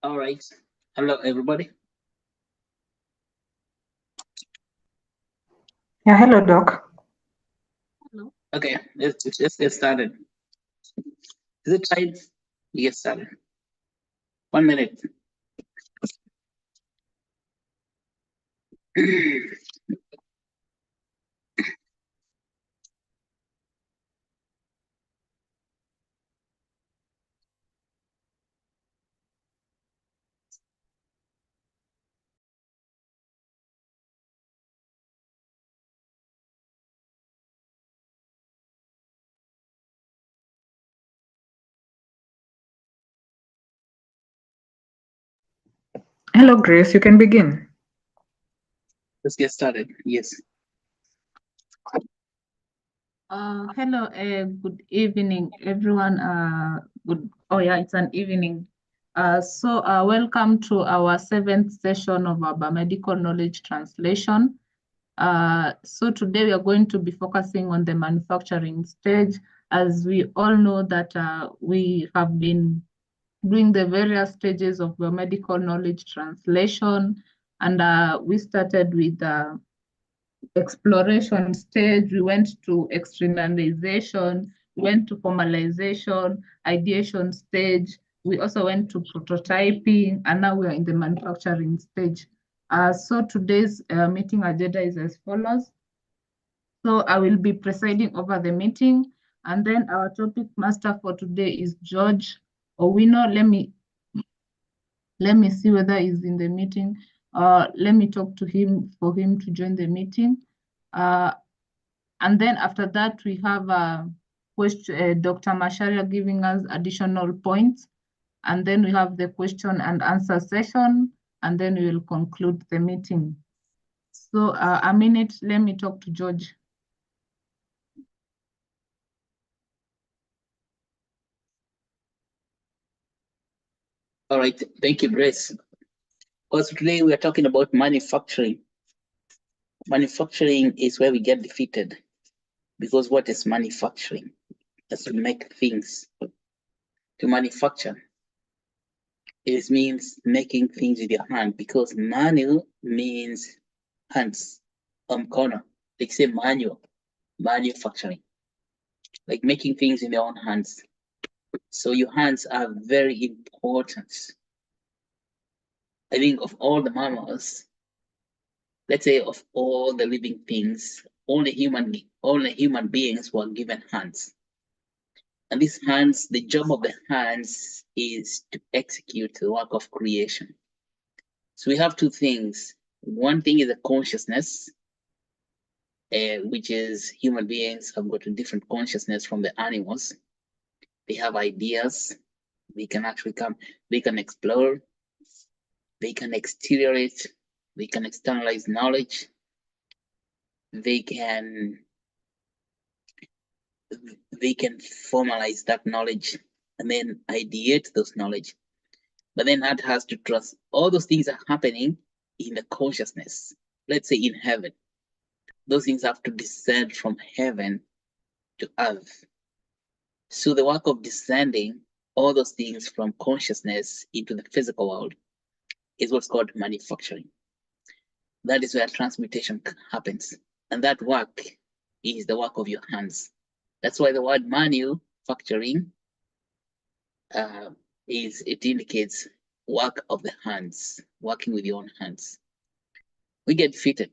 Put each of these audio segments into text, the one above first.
All right. Hello, everybody. Yeah, hello, Doc. Okay, let's get started. Is it time? We get started. 1 minute. Hello, Grace. You can begin. Let's get started. Yes. Hello, good evening, everyone. It's an evening. Welcome to our 7th session of our Biomedical Knowledge Translation. So today we are going to be focusing on the manufacturing stage. As we all know that we have been doing the various stages of biomedical knowledge translation, and we started with the exploration stage, we went to externalization, we went to formalization, ideation stage, we also went to prototyping, and now we are in the manufacturing stage. So today's meeting agenda is as follows. So I will be presiding over the meeting, and then our topic master for today is George Owino. Let me see whether he's in the meeting. Let me talk to him for him to join the meeting. And then after that, we have Dr. Masharia giving us additional points. And then we have the question and answer session, and then we will conclude the meeting. So a minute, let me talk to George. All right. Thank you, Grace. Also, today we are talking about manufacturing. Manufacturing is where we get defeated, because what is manufacturing? That's to make things. To manufacture, it means making things with your hand, because manual means hands, corner. Like say manufacturing, like making things in your own hands. So your hands are very important I think of all the mammals, let's say of all the living things, only human beings were given hands. And these hands, the job of the hands is to execute the work of creation. So we have two things. One thing is a consciousness, which is human beings have got a different consciousness from the animals. They have ideas. They can actually they can explore, they can exteriorate, they can externalize knowledge, they can formalize that knowledge and then ideate those knowledge. But then that has to trust all those things are happening in the consciousness. Let's say in heaven. Those things have to descend from heaven to earth. So the work of descending all those things from consciousness into the physical world is what's called manufacturing. That is where transmutation happens. And that work is the work of your hands. That's why the word manufacturing it indicates work of the hands, working with your own hands. We get defeated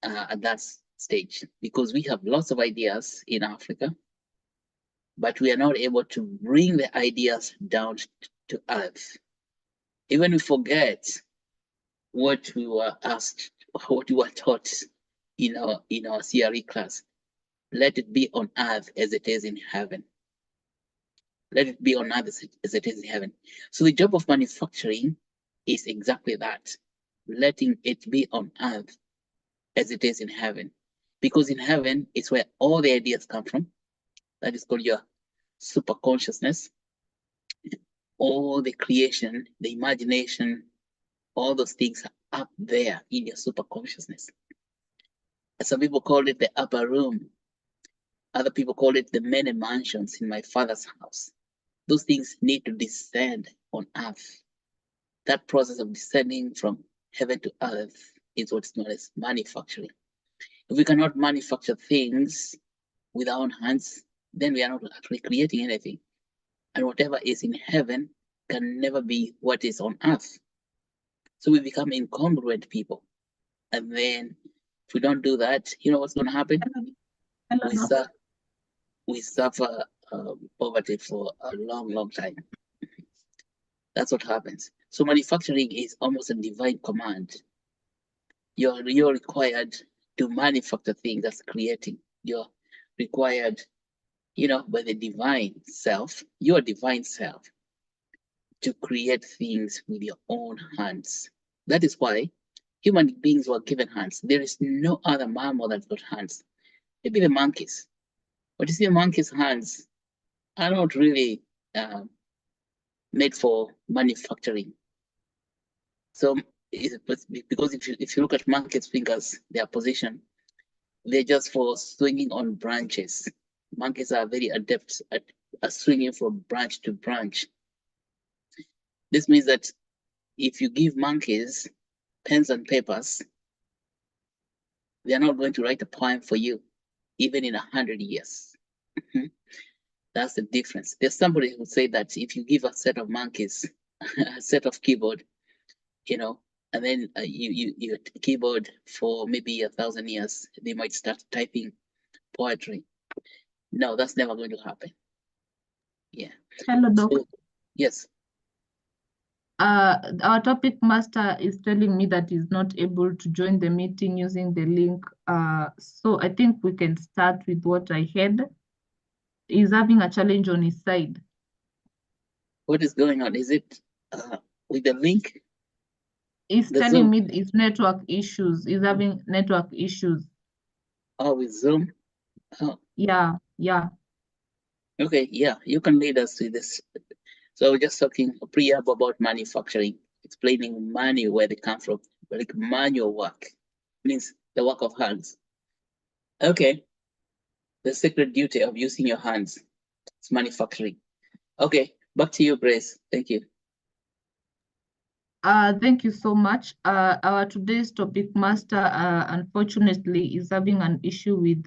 at that stage because we have lots of ideas in Africa, but we are not able to bring the ideas down to earth. Even we forget what we were asked, what we were taught in our CRE class. Let it be on earth as it is in heaven. Let it be on earth as it is in heaven. So the job of manufacturing is exactly that, letting it be on earth as it is in heaven. Because in heaven is where all the ideas come from. That is called your super consciousness. All the creation, the imagination, all those things are up there in your super consciousness. Some people call it the upper room. Other people call it the many mansions in my father's house. Those things need to descend on earth. That process of descending from heaven to earth is what's known as manufacturing. If we cannot manufacture things with our own hands, then we are not actually creating anything. And whatever is in heaven can never be what is on earth. So we become incongruent people. And then if we don't do that, you know what's going to happen? We suffer poverty for a long, long time. That's what happens. So manufacturing is almost a divine command. You're required to manufacture things. That's creating. You're required, by the divine self, your divine self, to create things with your own hands. That is why human beings were given hands. There is no other mammal that's got hands. Maybe the monkeys. But you see, the monkeys' hands are not really made for manufacturing. So, because if you look at monkeys' fingers, their position, they're just for swinging on branches. Monkeys are very adept at swinging from branch to branch. This means that if you give monkeys pens and papers, they're not going to write a poem for you, even in 100 years. That's the difference. There's somebody who said that if you give a set of monkeys a set of keyboard, and then you keyboard for maybe 1,000 years, they might start typing poetry. No, that's never going to happen. Yeah. Hello, Doc. So, yes. Our topic master is telling me that he's not able to join the meeting using the link. So I think we can start with what I heard. He's having a challenge on his side. What is going on? Is it with the link? He's telling me it's network issues. He's having network issues. Oh, with Zoom? Oh. Yeah. Okay, yeah, you can lead us with this. So we're just talking pre-up about manufacturing, explaining money, where they come from, like manual work, means the work of hands. Okay, the sacred duty of using your hands, it's manufacturing. Okay, back to you, Grace. Thank you. Thank you so much. Our today's topic master, unfortunately, is having an issue with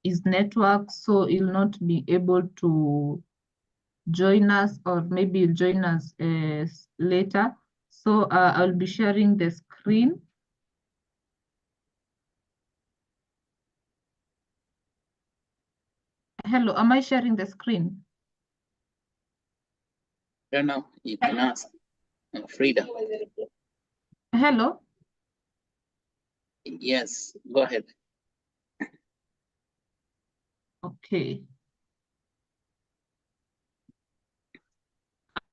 his network, so he'll not be able to join us, or maybe he'll join us later. So I'll be sharing the screen. Hello, am I sharing the screen? I don't know, you can ask Frida. Hello? Yes, go ahead. Okay.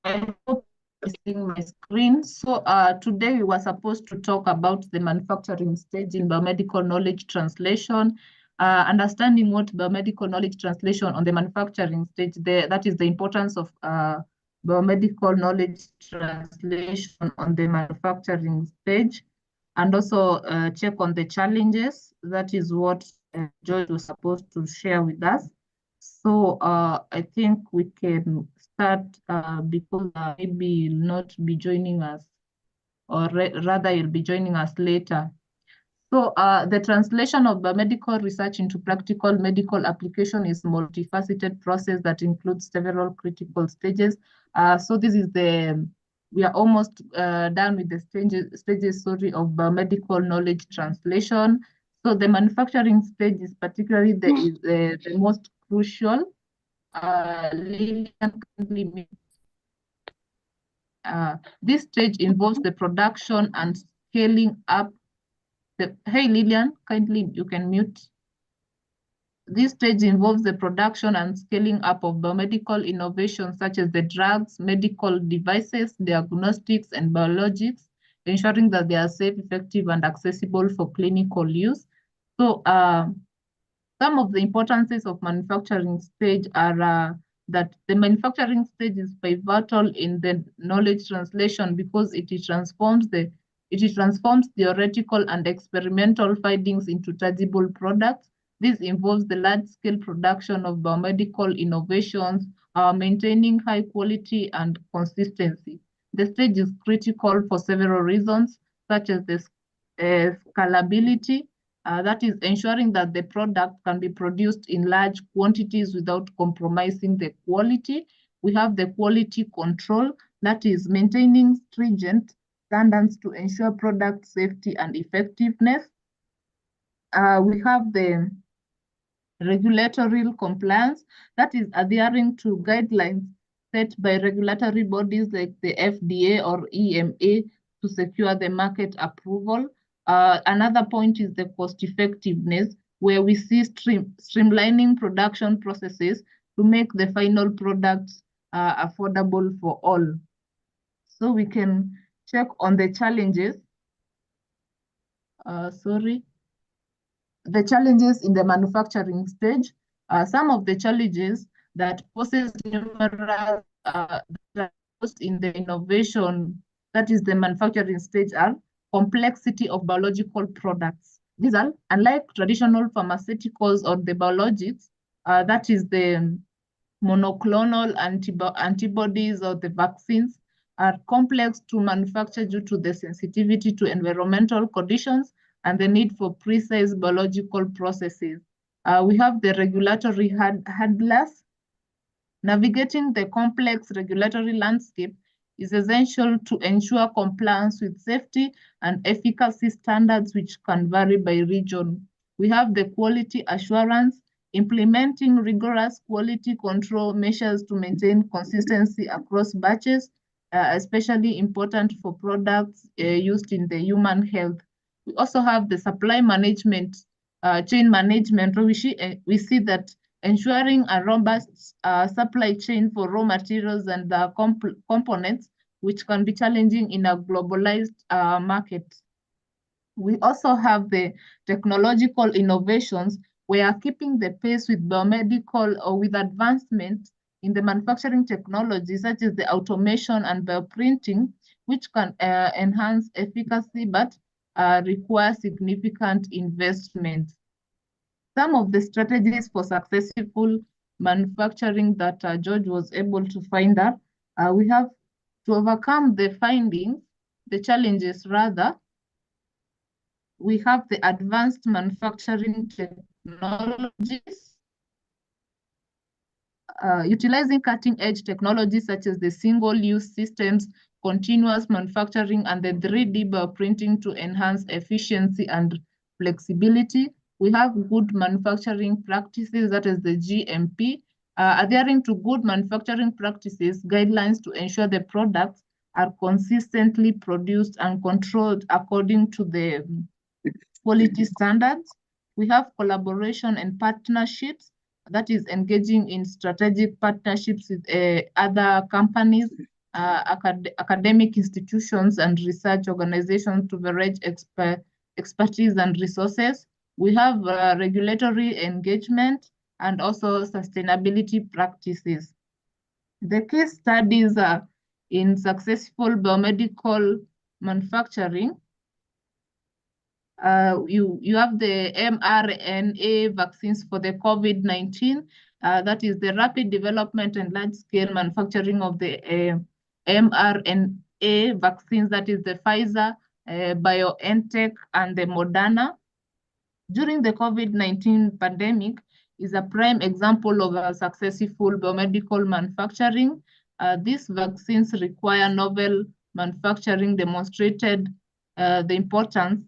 I hope you're seeing my screen. So today we were supposed to talk about the manufacturing stage in biomedical knowledge translation, understanding what biomedical knowledge translation on the manufacturing stage, that is the importance of biomedical knowledge translation on the manufacturing stage, and also check on the challenges. That is what George was supposed to share with us. So I think we can start because maybe you'll not be joining us, or rather you'll be joining us later. So the translation of biomedical research into practical medical application is a multifaceted process that includes several critical stages. So this is we are almost done with the stages of biomedical knowledge translation. So the manufacturing stage is particularly the most crucial. This stage involves the production and scaling up. Hey, Lillian, kindly you can mute. This stage involves the production and scaling up of biomedical innovations such as the drugs, medical devices, diagnostics, and biologics, ensuring that they are safe, effective, and accessible for clinical use. So some of the importances of manufacturing stage are that the manufacturing stage is pivotal in the knowledge translation because it transforms theoretical and experimental findings into tangible products. This involves the large-scale production of biomedical innovations, maintaining high quality and consistency. The stage is critical for several reasons, such as the scalability, that is ensuring that the product can be produced in large quantities without compromising the quality. We have the quality control, that is maintaining stringent standards to ensure product safety and effectiveness. We have the regulatory compliance, that is adhering to guidelines set by regulatory bodies like the FDA or EMA to secure the market approval. Another point is the cost effectiveness, where we see streamlining production processes to make the final products affordable for all. So we can check on the challenges. The challenges in the manufacturing stage. Some of the challenges that poses numerous in the innovation, that is the manufacturing stage, are complexity of biological products. These are, unlike traditional pharmaceuticals or the biologics, that is the monoclonal antibodies or the vaccines, are complex to manufacture due to the sensitivity to environmental conditions and the need for precise biological processes. We have the regulatory hurdles. Navigating the complex regulatory landscape is essential to ensure compliance with safety and efficacy standards, which can vary by region. We have the quality assurance, implementing rigorous quality control measures to maintain consistency across batches, especially important for products used in the human health. We also have the supply management, chain management, where we see that ensuring a robust supply chain for raw materials and components, which can be challenging in a globalized market. We also have the technological innovations, where keeping the pace with biomedical or with advancement in the manufacturing technology, such as the automation and bioprinting, which can enhance efficacy but require significant investment. Some of the strategies for successful manufacturing that George was able to find out, we have to overcome the findings, the challenges rather. We have the advanced manufacturing technologies, utilizing cutting-edge technologies such as the single-use systems continuous manufacturing, and the 3D bioprinting to enhance efficiency and flexibility. We have good manufacturing practices, that is the GMP, adhering to good manufacturing practices guidelines to ensure the products are consistently produced and controlled according to the quality standards. We have collaboration and partnerships, that is engaging in strategic partnerships with other companies, academic institutions, and research organizations to leverage expertise and resources. We have regulatory engagement and also sustainability practices. The case studies are in successful biomedical manufacturing. You have the mRNA vaccines for the COVID-19. That is the rapid development and large-scale manufacturing of the mRNA vaccines, that is the Pfizer, BioNTech, and the Moderna. During the COVID-19 pandemic is a prime example of a successful biomedical manufacturing. These vaccines require novel manufacturing, demonstrated the importance.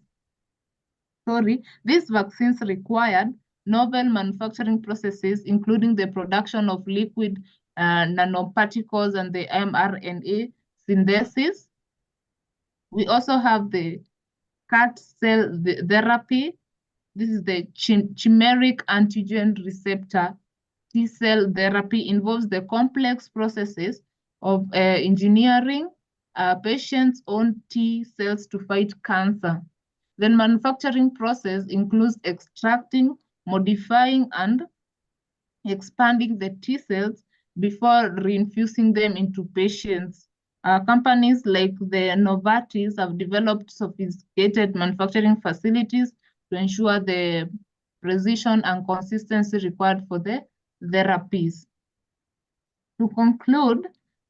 These vaccines required novel manufacturing processes, including the production of liquid nanoparticles and the mRNA synthesis. We also have the CAR cell therapy. This is the chimeric antigen receptor T-cell therapy, involves the complex processes of engineering patients' own T cells to fight cancer. The manufacturing process includes extracting, modifying, and expanding the T cells before reinfusing them into patients. Companies like the Novartis have developed sophisticated manufacturing facilities to ensure the precision and consistency required for the therapies. To conclude,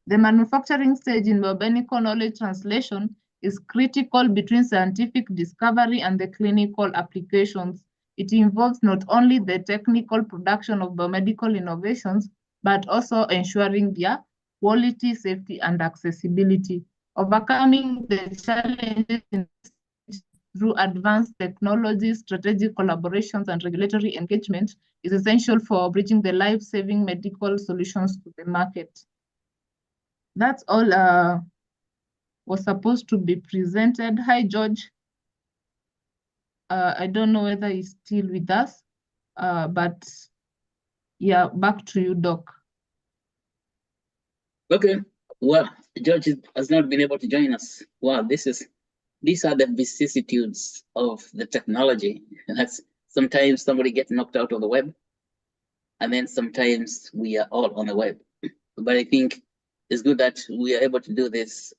the manufacturing stage in biomedical knowledge translation is critical between scientific discovery and the clinical applications. It involves not only the technical production of biomedical innovations, but also ensuring their quality, safety, and accessibility. Overcoming the challenges through advanced technologies, strategic collaborations, and regulatory engagement is essential for bridging the life-saving medical solutions to the market. That's all was supposed to be presented. Hi, George. I don't know whether he's still with us, but yeah, back to you, Doc. Okay, well, George has not been able to join us. Wow, these are the vicissitudes of the technology. And that's sometimes somebody gets knocked out of the web, and then sometimes we are all on the web. But I think it's good that we are able to do this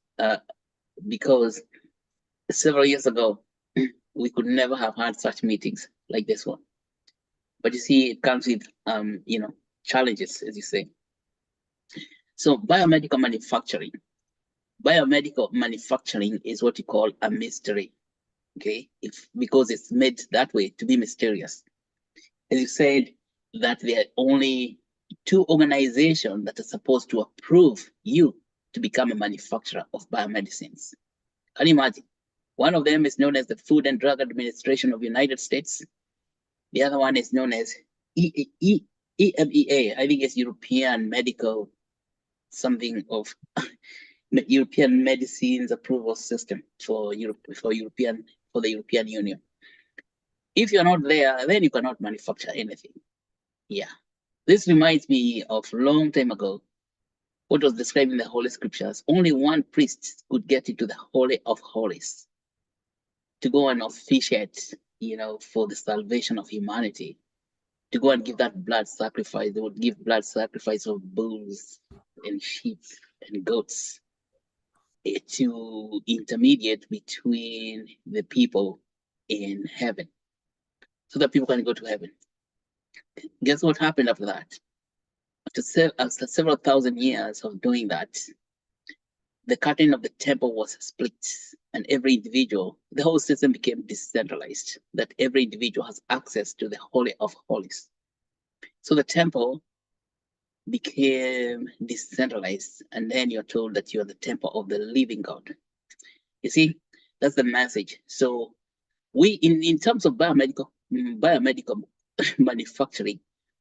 because several years ago, we could never have had such meetings like this one. But you see, it comes with challenges, as you say. So biomedical manufacturing. Biomedical manufacturing is what you call a mystery, okay? Because it's made that way to be mysterious. As you said, that there are only 2 organizations that are supposed to approve you to become a manufacturer of biomedicines. Can you imagine? One of them is known as the Food and Drug Administration of the United States. The other one is known as EMEA. I think it's European Medical, something of European Medicines Approval System for the European Union. If you're not there, then you cannot manufacture anything. Yeah. This reminds me of a long time ago, what was described in the Holy Scriptures. Only one priest could get into the Holy of Holies to go and officiate, for the salvation of humanity, to go and give that blood sacrifice. They would give blood sacrifice of bulls and sheep and goats to intermediate between the people in heaven, so that people can go to heaven. Guess what happened after that? After several thousand years of doing that, the curtain of the temple was split, and every individual, the whole system became decentralized, that every individual has access to the Holy of Holies. So the temple became decentralized, and then you're told that you're the temple of the living God. You see, that's the message. So we, in terms of biomedical manufacturing,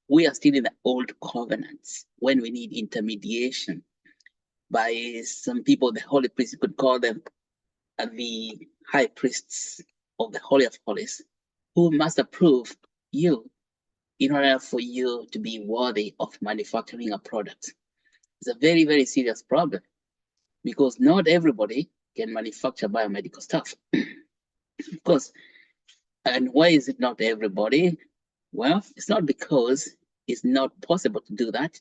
we are still in the old covenants when we need intermediation by some people. The holy priests, could call them the high priests of the Holy of Holies, who must approve you in order for you to be worthy of manufacturing a product. It's a very, very serious problem because not everybody can manufacture biomedical stuff. Of course, and why is it not everybody? Well, it's not because it's not possible to do that.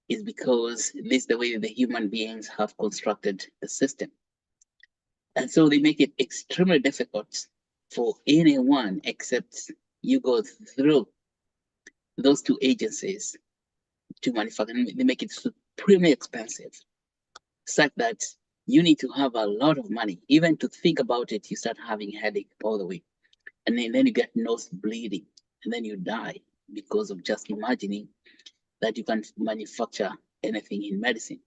It's because this is the way the human beings have constructed the system. And so they make it extremely difficult for anyone except you go through those two agencies to manufacture. They make it supremely expensive, such that you need to have a lot of money. Even to think about it, you start having headache all the way. And then you get nose bleeding, and then you die because of just imagining that you can manufacture anything in medicine.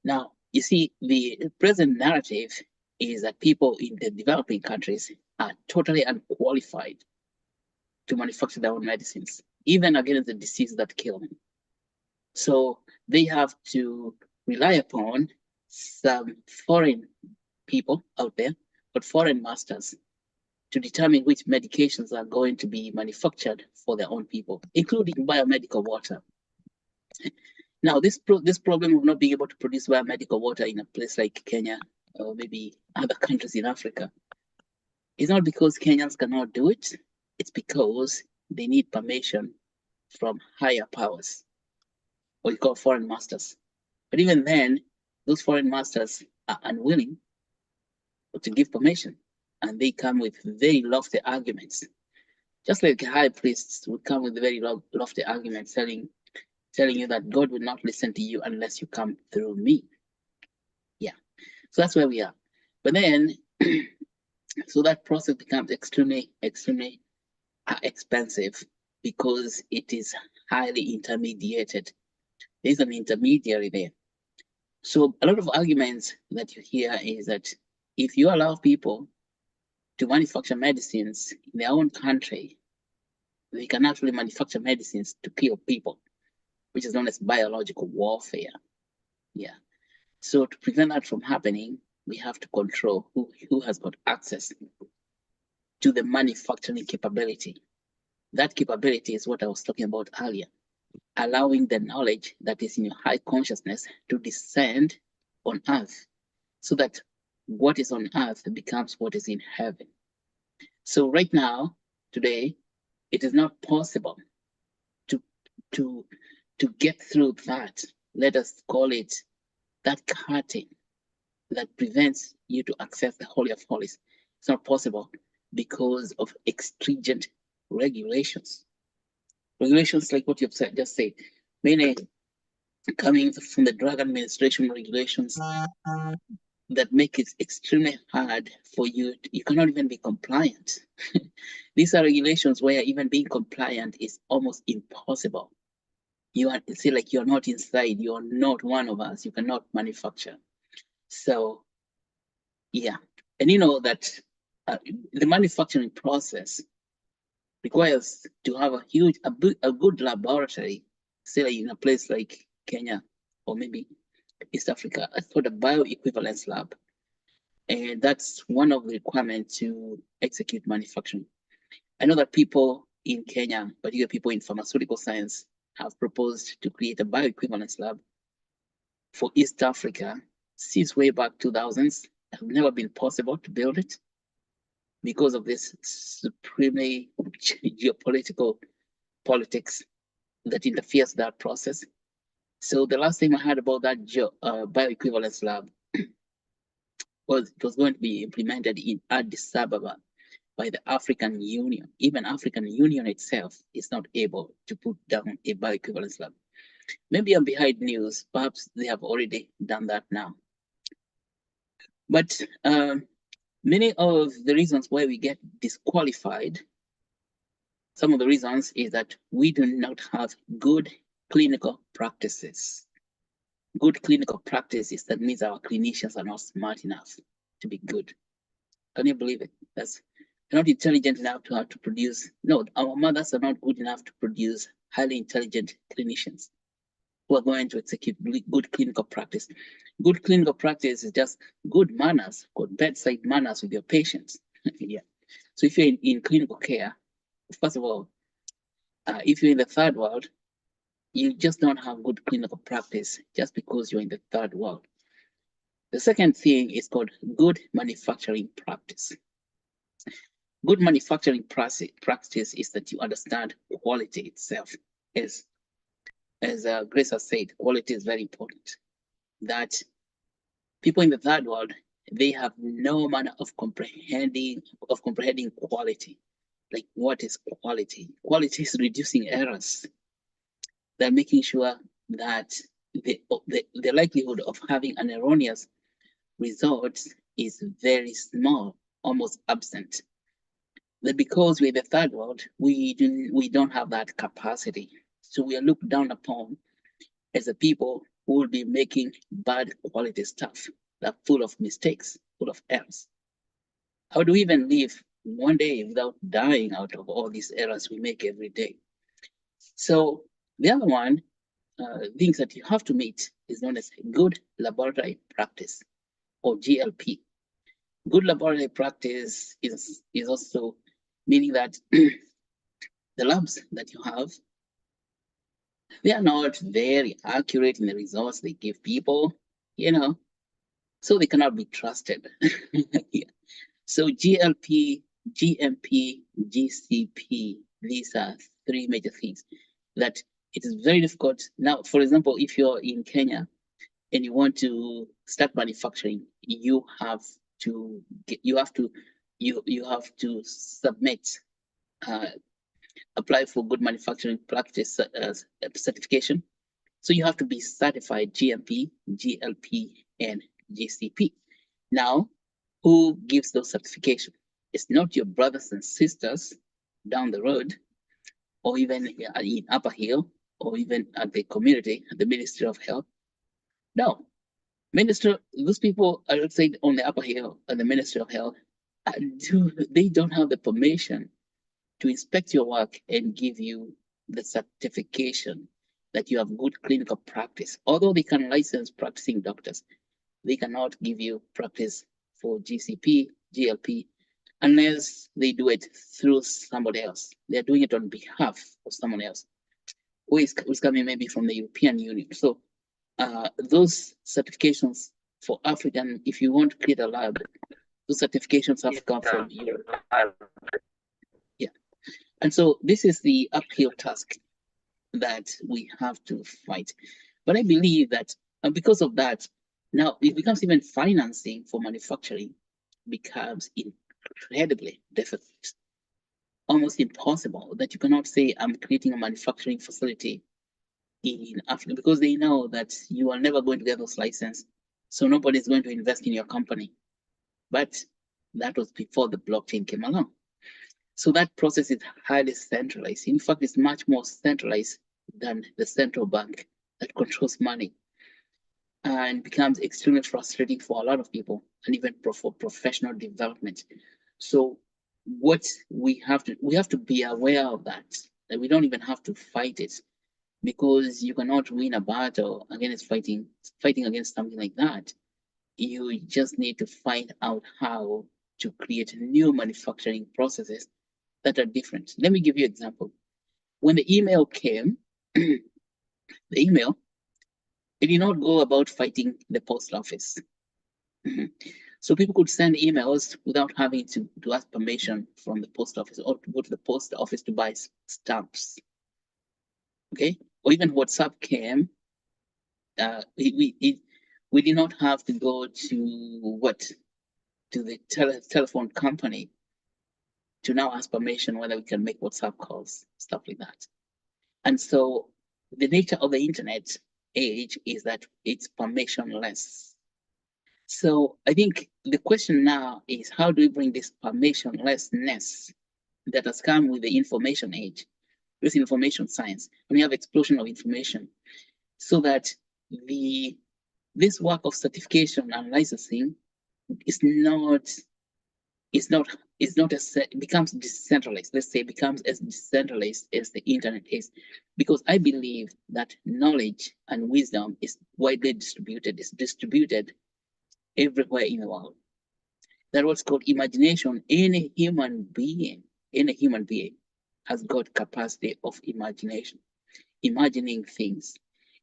Now, you see, the present narrative is that people in the developing countries are totally unqualified to manufacture their own medicines, even against the disease that kill them. So they have to rely upon some foreign people out there, but foreign masters, to determine which medications are going to be manufactured for their own people, including biomedical water. Now, this problem of not being able to produce biomedical water in a place like Kenya or maybe other countries in Africa is not because Kenyans cannot do it. It's because they need permission from higher powers, what you call foreign masters. But even then, those foreign masters are unwilling to give permission, and they come with very lofty arguments. Just like high priests would come with very lofty arguments telling you that God will not listen to you unless you come through me. Yeah, so that's where we are. But then, so that process becomes extremely, extremely expensive because it is highly intermediated. There's an intermediary there. So a lot of arguments that you hear is that if you allow people to manufacture medicines in their own country, they can actually manufacture medicines to kill people, which is known as biological warfare. Yeah. So to prevent that from happening, we have to control who has got access to the manufacturing capability. That capability is what I was talking about earlier, allowing the knowledge that is in your high consciousness to descend on earth so that what is on earth becomes what is in heaven. So right now, today, it is not possible to get through that, let us call it that curtain that prevents you to access the Holy of Holies. It's not possible because of extringent regulations. Regulations like what you've just said, mainly coming from the Drug Administration regulations that make it extremely hard for you. You cannot even be compliant. These are regulations where even being compliant is almost impossible. You are say like you're not inside, you're not one of us, you cannot manufacture. So yeah, and you know that the manufacturing process requires to have a good laboratory, say like in a place like Kenya or maybe East Africa. It's called a bioequivalence lab, and that's one of the requirements to execute manufacturing. I know that people in Kenya, particularly people in pharmaceutical science, have proposed to create a bioequivalence lab for East Africa since way back 2000s. It has never been possible to build it because of this supremely geopolitical politics that interferes that process. So the last time I heard about that bioequivalence lab was it was going to be implemented in Addis Ababa by the African Union. Even African Union itself is not able to put down a bioequivalence lab. Maybe I'm behind news. Perhaps they have already done that now. But many of the reasons why we get disqualified, some of the reasons is that we do not have good clinical practices. Good clinical practices, that means our clinicians are not smart enough to be good. Can you believe it? They're not intelligent enough to produce. No, our mothers are not good enough to produce highly intelligent clinicians who are going to execute good clinical practice. Good clinical practice is just good manners, good bedside manners with your patients. Yeah. So if you're in clinical care, first of all, if you're in the third world, you just don't have good clinical practice just because you're in the third world. The second thing is called good manufacturing practice. Good manufacturing practice is that you understand quality itself. As Grace has said, quality is very important. That people in the third world, they have no manner of comprehending quality. Like, what is quality? Quality is reducing errors. They're making sure that the likelihood of having an erroneous result is very small, almost absent. That because we're the third world, we don't have that capacity. So we are looked down upon as a people who will be making bad quality stuff that are full of mistakes, full of errors. How do we even live one day without dying out of all these errors we make every day? So the other one, things that you have to meet is known as good laboratory practice, or GLP. Good laboratory practice is also meaning that the labs that you have, they are not very accurate in the results they give people, so they cannot be trusted. Yeah. So GLP, GMP, GCP, these are three major things that it is very difficult. Now, for example, if you're in Kenya and you want to start manufacturing, you have to submit, apply for good manufacturing practice certification. So you have to be certified GMP, GLP, and GCP. Now, who gives those certifications? It's not your brothers and sisters down the road, or even in Upper Hill, or even at the community, at the Ministry of Health. No, those people, I would say, on the Upper Hill at the Ministry of Health, they don't have the permission to inspect your work and give you the certification that you have good clinical practice. Although they can license practicing doctors, they cannot give you practice for GCP, GLP, unless they do it through somebody else. They're doing it on behalf of someone else, who is coming maybe from the European Union. So those certifications for African, if you want to create a lab, those certifications have to come from Europe. Yeah. And so this is the uphill task that we have to fight. But I believe that because of that, now it becomes even financing for manufacturing becomes incredibly difficult, almost impossible, that you cannot say, I'm creating a manufacturing facility in Africa, because they know that you are never going to get those licenses. So nobody's going to invest in your company. But that was before the blockchain came along. So that process is highly centralized. In fact, it's much more centralized than the central bank that controls money, and becomes extremely frustrating for a lot of people, and even for professional development. So what we have to be aware of that we don't even have to fight it, because you cannot win a battle against fighting against something like that. You just need to find out how to create new manufacturing processes that are different. Let me give you an example. When the email came, the email, it did not go about fighting the post office. So people could send emails without having to ask permission from the post office, or to go to the post office to buy stamps. Okay, or even WhatsApp came. We did not have to go to the telephone company to now ask permission whether we can make WhatsApp calls, stuff like that. And so the nature of the internet age is that it's permissionless. So I think the question now is, how do we bring this permissionlessness that has come with the information age with information science, when you have explosion of information, so that this work of certification and licensing is not it becomes decentralized. Let's say it becomes as decentralized as the internet is, because I believe that knowledge and wisdom is widely distributed. It's distributed everywhere in the world. That's what's called imagination. Any human being has got capacity of imagination, imagining things,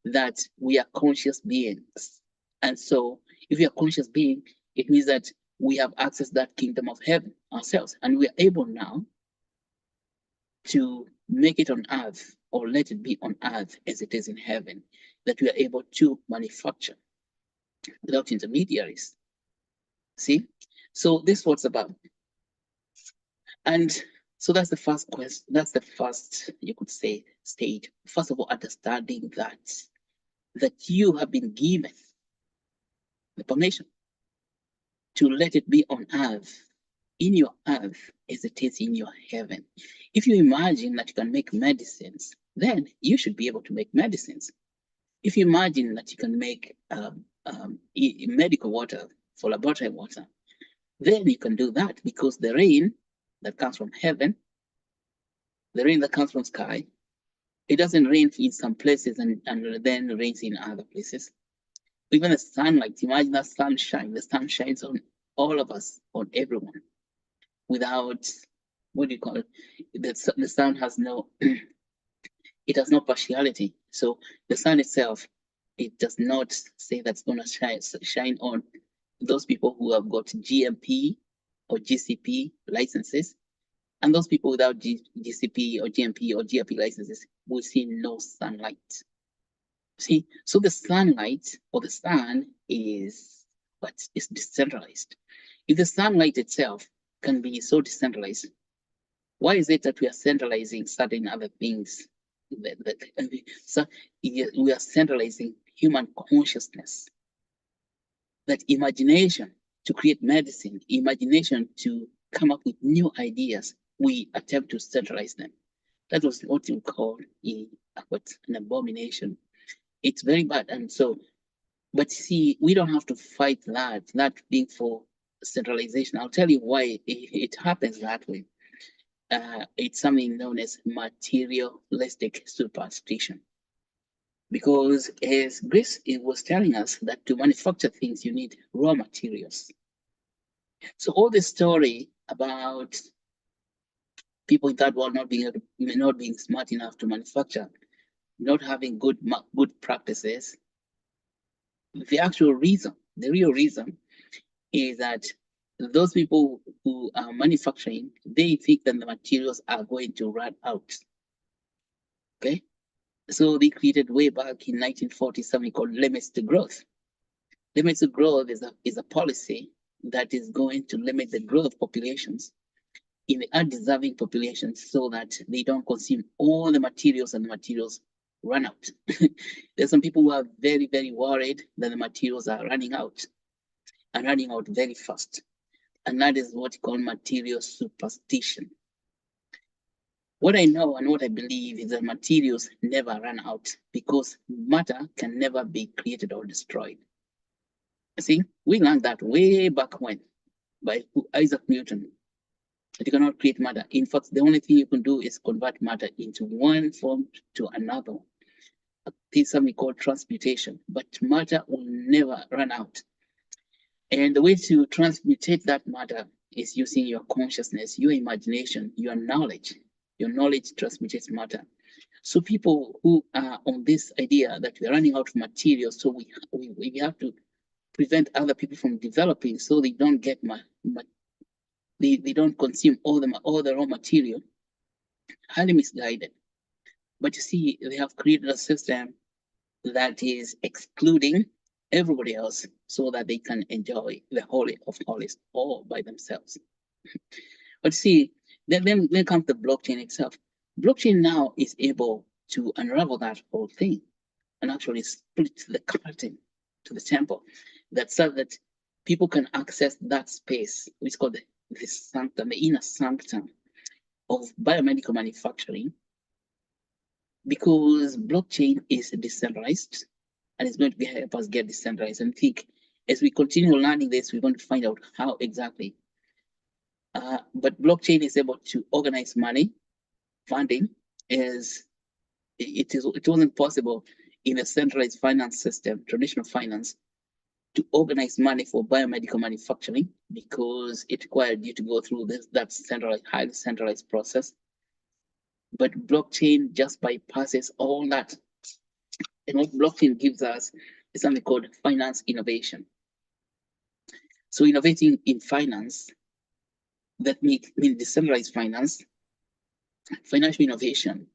that we are conscious beings. And so if we are conscious being, it means that we have access to that kingdom of heaven ourselves, and we are able now to make it on earth, or let it be on earth as it is in heaven, that we are able to manufacture without intermediaries. See? So this is what's about. And so that's the first question. That's the first, you could say, stage. First of all, understanding that you have been given the permission to let it be on earth, in your earth, as it is in your heaven. If you imagine that you can make medicines, then you should be able to make medicines. If you imagine that you can make medical water for laboratory water, then you can do that, because the rain that comes from heaven, the rain that comes from sky, it doesn't rain in some places and then rains in other places. Even the sunlight, imagine that sunshine, the sun shines on all of us, on everyone, without, what do you call it? The sun has no, it has no partiality. So the sun itself, it does not say that's going to shine on those people who have got GMP or GCP licenses, and those people without GCP or GMP or GRP licenses will see no sunlight. See, so the sunlight or the sun is what is decentralized. If the sunlight itself can be so decentralized, why is it that we are centralizing certain other things? So we are centralizing human consciousness, that imagination to create medicine, imagination to come up with new ideas, we attempt to centralize them. That was what you call an abomination. It's very bad. And so, but see, we don't have to fight that being for centralization. I'll tell you why it happens that way. It's something known as materialistic superstition. Because as Grace was telling us, that to manufacture things, you need raw materials. So all this story about people in that world not being smart enough to manufacture, not having good practices, the actual reason, the real reason, is that those people who are manufacturing, they think that the materials are going to run out. Okay, so they created way back in 1940 something called limits to growth. Limits to growth is a policy that is going to limit the growth of populations in the undeserving populations, so that they don't consume all the materials and the materials run out. There's some people who are very, very worried that the materials are running out, and running out very fast. And that is what you call material superstition. What I know and what I believe is that materials never run out, because matter can never be created or destroyed. See, we learned that way back when by Isaac Newton, that you cannot create matter. In fact, the only thing you can do is convert matter into one form to another. This is something called transmutation, but matter will never run out. And the way to transmutate that matter is using your consciousness, your imagination, your knowledge. Your knowledge transmutes matter. So people who are on this idea that we're running out of materials, so we have to prevent other people from developing, so they don't get they don't consume all the raw material, highly misguided. But you see, they have created a system that is excluding everybody else, so that they can enjoy the holy of holies all by themselves. But see, then comes the blockchain itself. Blockchain now is able to unravel that whole thing and actually split the curtain to the temple, so that people can access that space, which is called the sanctum, the inner sanctum of biomedical manufacturing, because blockchain is decentralized and it's going to help us get decentralized. And I think as we continue learning this, we're going to find out how exactly. But blockchain is able to organize money, funding, as it wasn't possible in a centralized finance system, traditional finance, to organize money for biomedical manufacturing because it required you to go through that centralized, highly centralized process. But blockchain just bypasses all that. And what blockchain gives us is something called finance innovation. So innovating in finance, that means decentralized finance, financial innovation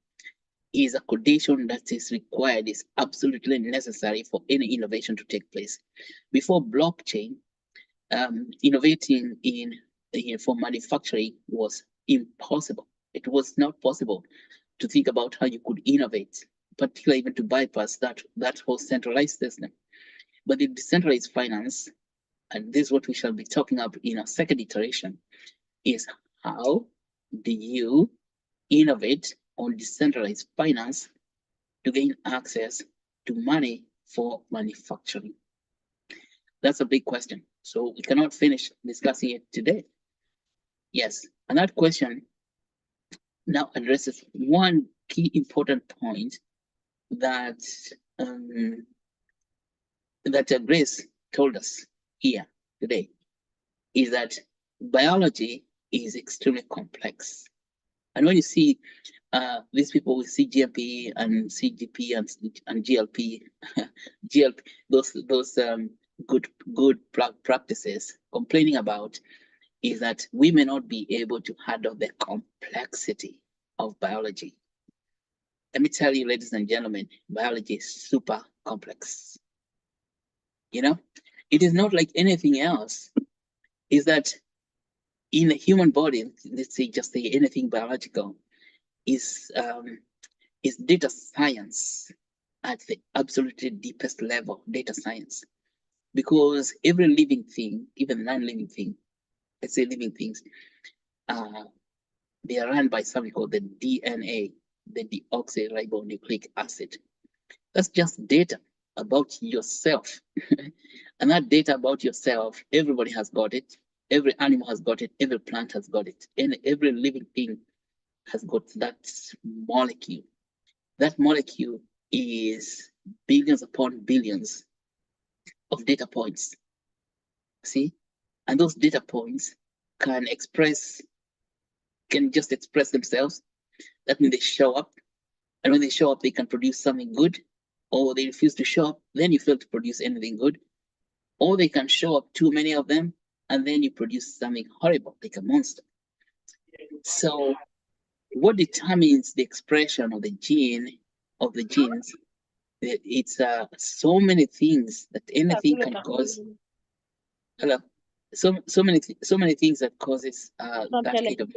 is a condition that is required, is absolutely necessary for any innovation to take place. Before blockchain, innovating for manufacturing was impossible. It was not possible to think about how you could innovate, particularly even to bypass that whole centralized system. But the decentralized finance, and this is what we shall be talking about in our second iteration, is how do you innovate on decentralized finance to gain access to money for manufacturing? That's a big question. So we cannot finish discussing it today. Yes, and that question now addresses one key important point that Grace told us here today, is that biology is extremely complex. And when you see these people with CGMP and CGP and GLP, GLP, those good practices complaining about, is that we may not be able to handle the complexity of biology. Let me tell you, ladies and gentlemen, biology is super complex. You know, it is not like anything else. Is that in the human body, let's say, just say anything biological, is data science at the absolutely deepest level, data science. Because every living thing, even non-living thing, let's say living things, they are run by something called the DNA, the deoxyribonucleic acid. That's just data about yourself. And that data about yourself, everybody has got it. Every animal has got it. Every plant has got it. And every living thing has got that molecule. That molecule is billions upon billions of data points. See? And those data points can just express themselves. That means they show up. And when they show up, they can produce something good, or they refuse to show up, then you fail to produce anything good. Or they can show up, too many of them, and then you produce something horrible, like a monster. So what determines the expression of the genes? It's so many things that anything can cause. Hello. So many things that causes that kind of.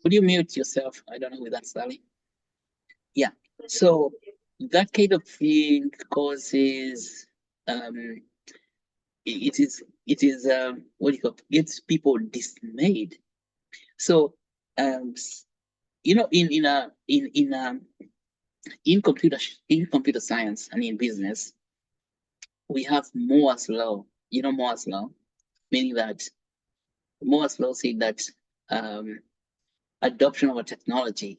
Would you mute yourself? I don't know who that's, Sally. Yeah. So that kind of thing causes it is what do you call it? Gets people dismayed. So you know, in computer science and in business, we have Moore's law. You know Moore's law, meaning that Moore's law said that adoption of a technology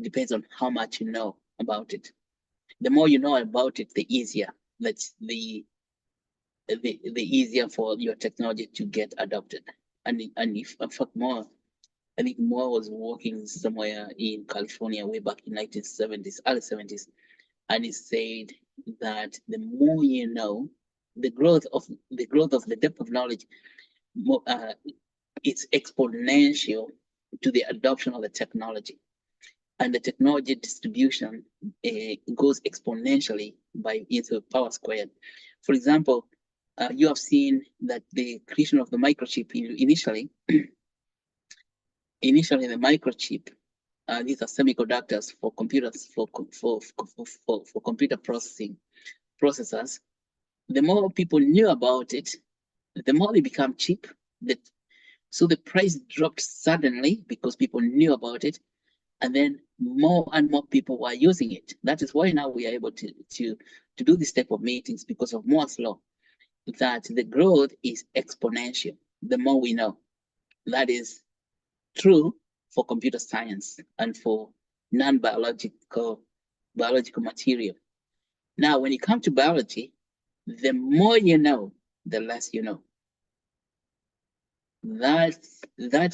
depends on how much you know about it. The more you know about it, the easier. That's the easier for your technology to get adopted. And if in fact I think Moore was working somewhere in California way back in 1970s, early 70s, and he said that the more you know, the growth of the depth of knowledge, it's exponential to the adoption of the technology, and the technology distribution goes exponentially by into power squared. For example, you have seen that the creation of the microchip initially the microchip, these are semiconductors for computers, for computer processors. The more people knew about it, the more they become cheap. So the price dropped suddenly because people knew about it, and then more and more people were using it. That is why now we are able to do this type of meetings, because of Moore's law, that the growth is exponential. The more we know, that is true for computer science and for non-biological biological material. Now, when you come to biology, the more you know, the less you know. That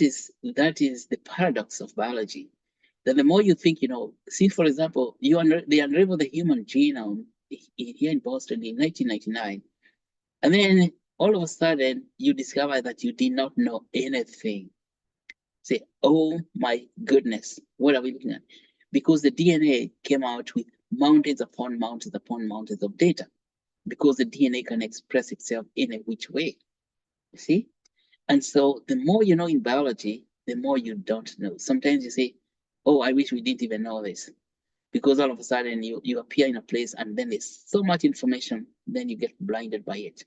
is the paradox of biology. That the more you think you know, see, for example, they unraveled the human genome here in Boston in 1999, and then all of a sudden you discover that you did not know anything. Say, oh my goodness, what are we looking at? Because the DNA came out with mountains upon mountains upon mountains of data, because the DNA can express itself in a which way. You see? And so the more you know in biology, the more you don't know. Sometimes you say, oh, I wish we didn't even know this. Because all of a sudden you appear in a place and then there's so much information, then you get blinded by it.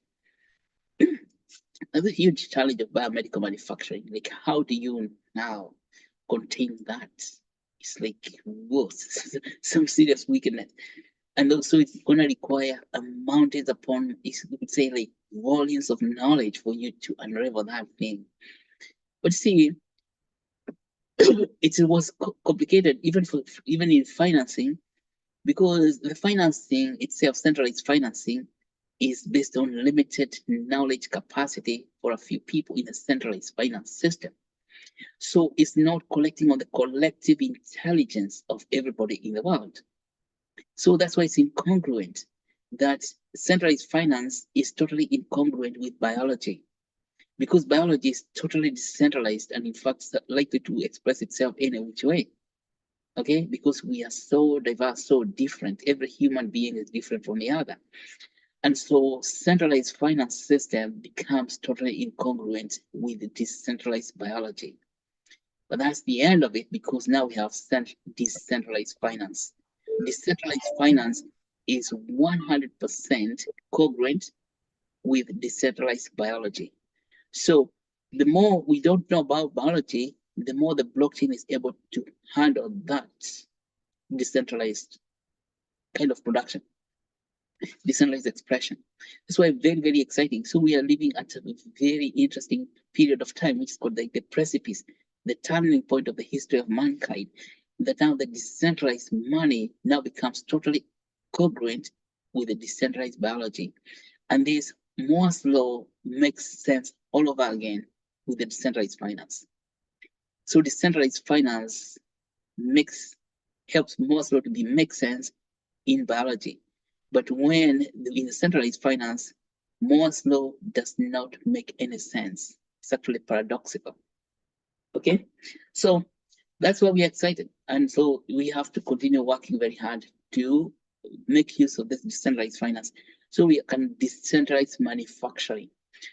That's a huge challenge of biomedical manufacturing. Like, how do you now contain that? It's like, whoa, some serious weakness. And also it's going to require mountains upon, you could say, like volumes of knowledge for you to unravel that thing. But see, it was complicated even in financing, because the financing itself, centralized financing, is based on limited knowledge capacity for a few people in a centralized finance system. So it's not collecting on the collective intelligence of everybody in the world. So that's why it's incongruent that centralized finance is totally incongruent with biology, because biology is totally decentralized and in fact likely to express itself in a which way. Okay, because we are so diverse, so different. Every human being is different from the other. And so centralized finance system becomes totally incongruent with decentralized biology. But that's the end of it, because now we have decentralized finance. Decentralized finance is 100% congruent with decentralized biology. So the more we don't know about biology, the more the blockchain is able to handle that decentralized kind of production, decentralized expression. That's why very, very exciting. So we are living at a very interesting period of time, which is called like the precipice, the turning point of the history of mankind. That now the decentralized money now becomes totally congruent with the decentralized biology. And this Moore's law makes sense all over again with the decentralized finance. So decentralized finance helps Moore's law to make sense in biology. But when in the centralized finance, Moore's law does not make any sense. It's actually paradoxical. Okay, so that's why we're excited. And so we have to continue working very hard to make use of this decentralized finance so we can decentralize manufacturing.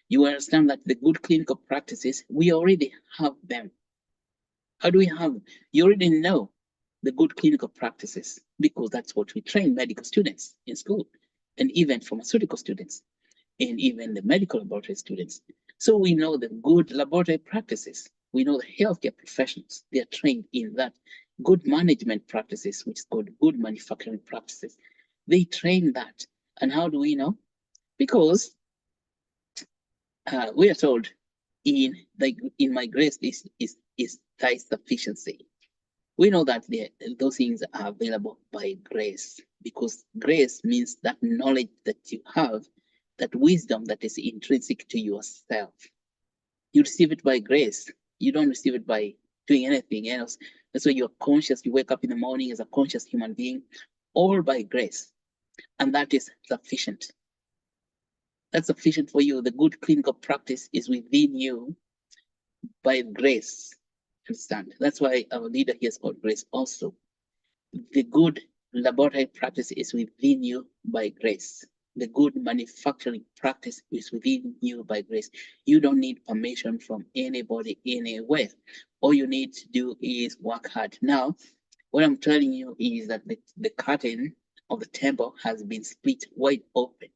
You understand that the good clinical practices, we already have them. How do we have them? You already know the good clinical practices, because that's what we train medical students in school, and even pharmaceutical students, and even the medical laboratory students. So we know the good laboratory practices. We know the healthcare professionals, they are trained in that. Good management practices, which is called good manufacturing practices, they train that. And how do we know? Because we are told in my grace is thy sufficiency. We know that those things are available by grace, because grace means that knowledge that you have, that wisdom that is intrinsic to yourself. You receive it by grace. You don't receive it by doing anything else. That's why you're conscious. You wake up in the morning as a conscious human being, all by grace. And that is sufficient. That's sufficient for you. The good clinical practice is within you by grace. Understand? That's why our leader here is called grace also. The good laboratory practice is within you by grace. The good manufacturing practice is within you by grace. You don't need permission from anybody anywhere. All you need to do is work hard. Now, what I'm telling you is that the curtain of the temple has been split wide open,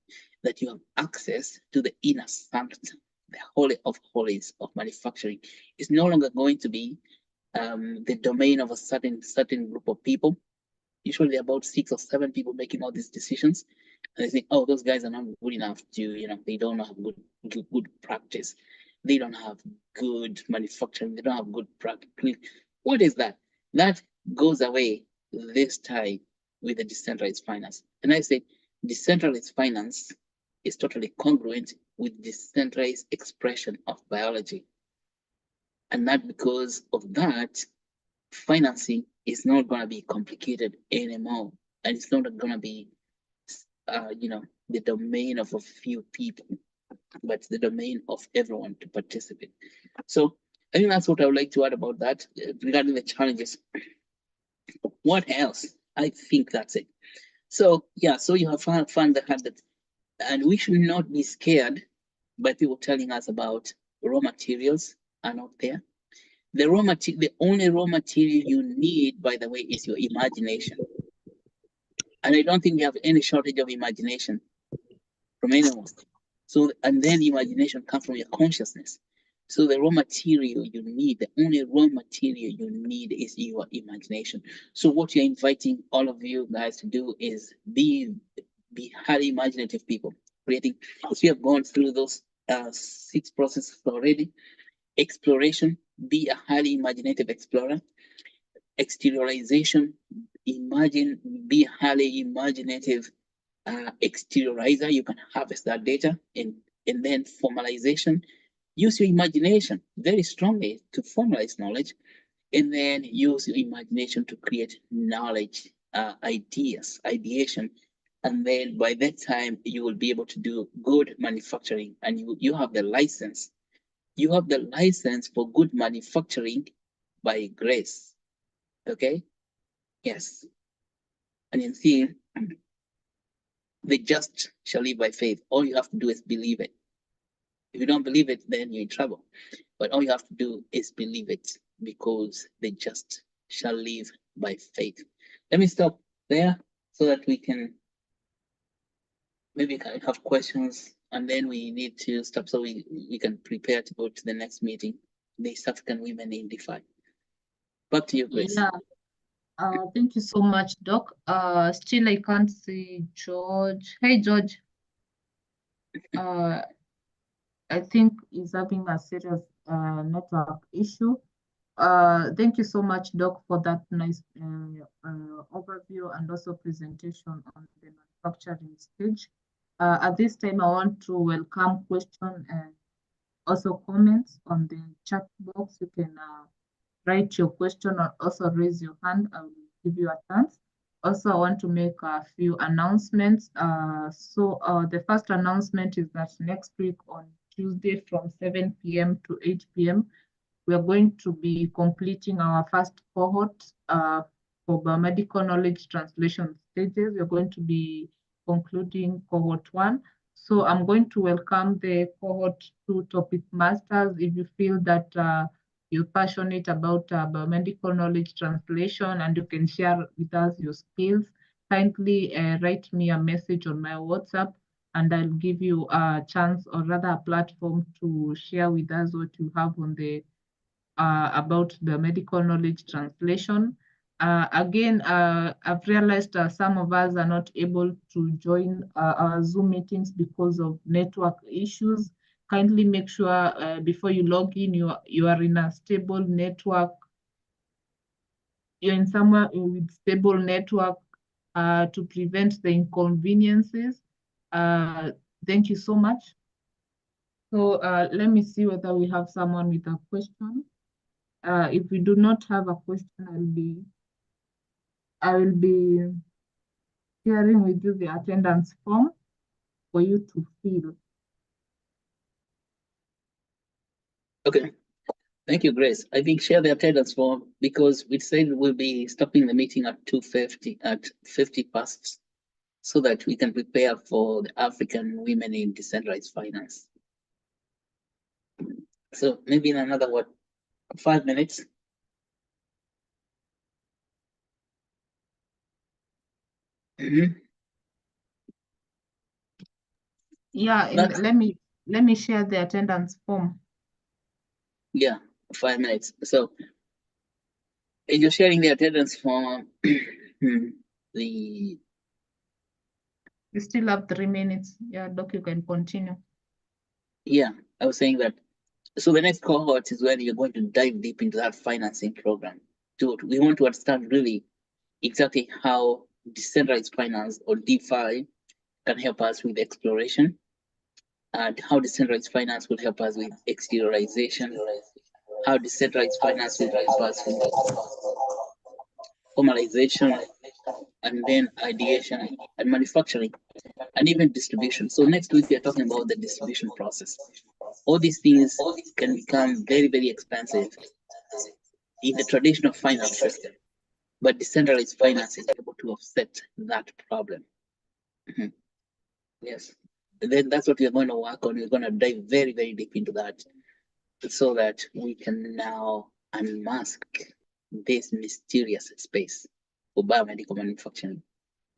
that you have access to the inner sanctum, the holy of holies of manufacturing. It's no longer going to be the domain of a certain group of people. Usually about 6 or 7 people making all these decisions, and they think, oh, those guys are not good enough to, they don't have good practice, they don't have good manufacturing, they don't have good practice. What is that? That goes away this time with the decentralized finance. And I say decentralized finance is totally congruent with decentralized expression of biology. And not because of that, financing is not going to be complicated anymore, and it's not going to be the domain of a few people, but the domain of everyone to participate. So I think that's what I would like to add about that regarding the challenges. What else? I think that's it. So yeah, so you have found the habit, and we should not be scared by people telling us about raw materials are not there. The only raw material you need, by the way, is your imagination. And I don't think we have any shortage of imagination from anyone. So, and then imagination comes from your consciousness. So the raw material you need, the only raw material you need is your imagination. So what you're inviting all of you guys to do is be highly imaginative people, creating. So we have gone through those 6 processes already. Exploration, be a highly imaginative explorer. Exteriorization, be highly imaginative exteriorizer. You can harvest that data. And then formalization, use your imagination very strongly to formalize knowledge, and then use your imagination to create knowledge, ideation. And then by that time, you will be able to do good manufacturing, and you have the license. You have the license for good manufacturing by grace. Okay? Yes. And in theory, the just shall live by faith. All you have to do is believe it. If you don't believe it, then you're in trouble. But all you have to do is believe it, because the just shall live by faith. Let me stop there so that we can maybe have questions, and then we need to stop so we can prepare to go to the next meeting, the East African Women in DeFi. Back to you, Grace. Yeah. Thank you so much, Doc. Still, I can't see George. Hey, George. I think he's having a serious network issue. Thank you so much, Doc, for that nice overview and also presentation on the manufacturing stage. At this time, I want to welcome questions and also comments on the chat box. You can write your question or also raise your hand. I will give you a chance. Also, I want to make a few announcements. The first announcement is that next week on Tuesday from 7 p.m. to 8 p.m., we are going to be completing our first cohort for biomedical knowledge translation stages. We are going to be concluding cohort 1. So I'm going to welcome the cohort 2 topic masters. If you feel that you're passionate about biomedical knowledge translation and you can share with us your skills, kindly write me a message on my WhatsApp, and I'll give you a chance, or rather a platform, to share with us what you have on the about the medical knowledge translation. Again, I've realized some of us are not able to join our Zoom meetings because of network issues. Kindly make sure before you log in, you are in a stable network. You're in somewhere with stable network to prevent the inconveniences. Thank you so much. So let me see whether we have someone with a question. If we do not have a question, I will be sharing with you the attendance form for you to fill. Okay. Thank you, Grace. I think share the attendance form, because we said we'll be stopping the meeting at 2:50, at 50 past, so that we can prepare for the African Women in Decentralized Finance. So maybe in another 5 minutes. Yeah, let me share the attendance form. Yeah, 5 minutes. So You're sharing the attendance for the. You still have 3 minutes. Yeah, Doc, you can continue. Yeah, I was saying that. So the next cohort is when you're going to dive deep into that financing program. We want to understand really exactly how decentralized finance or DeFi can help us with exploration, and how decentralized finance will help us with exteriorization, how decentralized finance will help us with formalization, and then ideation and manufacturing, and even distribution. So next week, we are talking about the distribution process. All these things can become very, very expensive in the traditional finance system, but decentralized finance is able to offset that problem. Yes. And then that's what we're going to work on. We're going to dive very, very deep into that so that we can now unmask this mysterious space for biomedical manufacturing.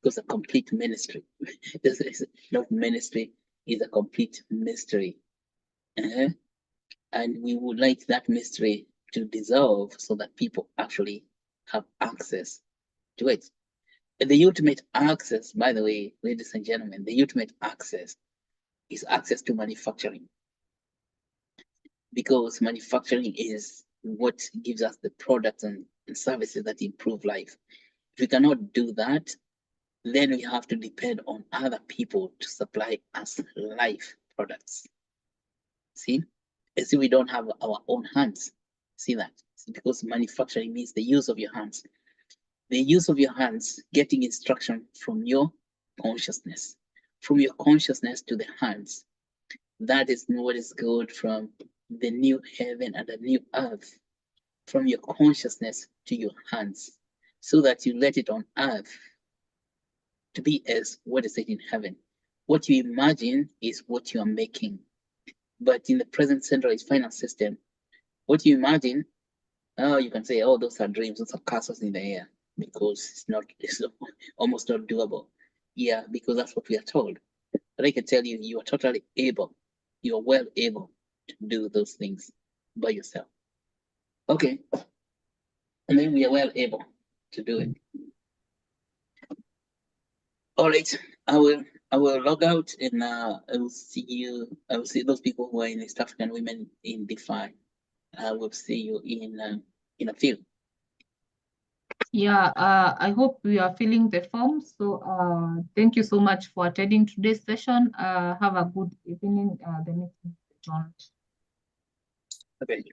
Because a complete ministry, this is not ministry, is a complete mystery. And we would like that mystery to dissolve so that people actually have access to it. And the ultimate access, by the way, ladies and gentlemen, the ultimate access is access to manufacturing. Because manufacturing is what gives us the products and services that improve life. If we cannot do that, then we have to depend on other people to supply us life products. See? See, we don't have our own hands. See that? Because manufacturing means the use of your hands. The use of your hands, getting instruction from your consciousness, from your consciousness to the hands. That is what is good from the new heaven and the new earth, from your consciousness to your hands, so that you let it on earth to be as what is it in heaven. What you imagine is what you are making. But in the present centralized finance system, what you imagine, you can say, oh, those are dreams, those are castles in the air, because it's almost not doable. Yeah, because that's what we are told. But I can tell you, you are totally able, you are well able to do those things by yourself. Okay. And then we are well able to do it. All right, I will log out, and I will see those people who are in East African Women in DeFi. I will see you in a few. Yeah, I hope you are filling the form. So thank you so much for attending today's session. Have a good evening. The meeting is adjourned. Okay.